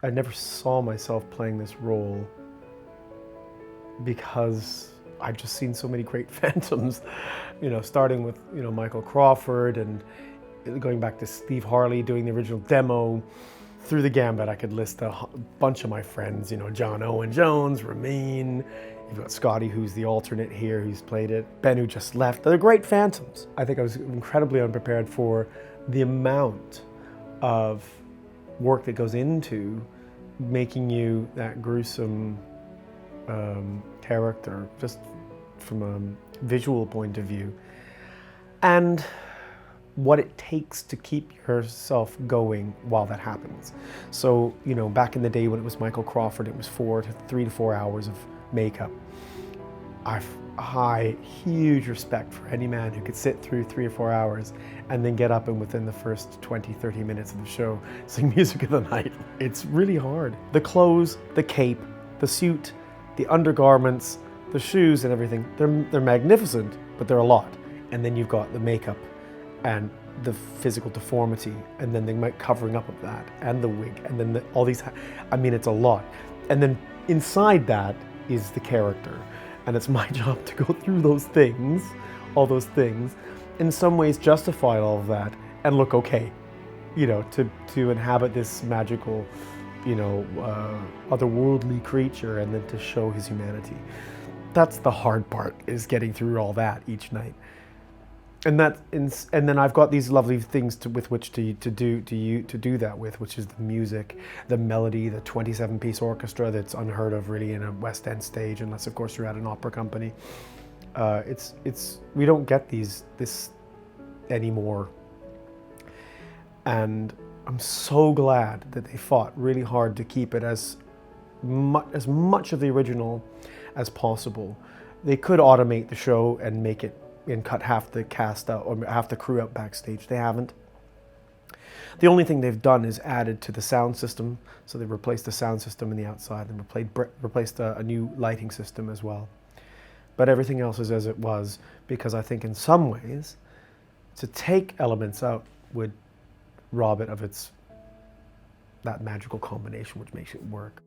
I never saw myself playing this role because I've just seen so many great phantoms, starting with, Michael Crawford and going back to Steve Harley doing the original demo. Through the gambit, I could list a bunch of my friends, John Owen Jones, Ramin, you've got Scotty, who's the alternate here, who's played it, Ben, who just left. They're great phantoms. I think I was incredibly unprepared for the amount of work that goes into making you that gruesome character, just from a visual point of view, and what it takes to keep yourself going while that happens. So, back in the day when it was Michael Crawford, it was 3 to 4 hours of makeup. I've huge respect for any man who could sit through 3 or 4 hours and then get up and within the first 20, 30 minutes of the show, sing Music of the Night. It's really hard. The clothes, the cape, the suit, the undergarments, the shoes and everything, they're magnificent, but they're a lot. And then you've got the makeup and the physical deformity, and then the covering up of that, and the wig, and then all these, it's a lot. And then inside that is the character. And it's my job to go through those things, all those things, in some ways justify all of that and look okay, to inhabit this magical, otherworldly creature, and then to show his humanity. That's the hard part, is getting through all that each night. And then I've got these lovely things with which to do that with, which is the music, the melody, the 27-piece orchestra that's unheard of really in a West End stage, unless of course you're at an opera company. We don't get this anymore, and I'm so glad that they fought really hard to keep it as much of the original as possible. They could automate the show and make it and cut half the cast out or half the crew out backstage. They haven't. The only thing they've done is added to the sound system. So they've replaced the sound system in the outside and replaced a new lighting system as well. But everything else is as it was, because I think in some ways to take elements out would rob it of that magical combination which makes it work.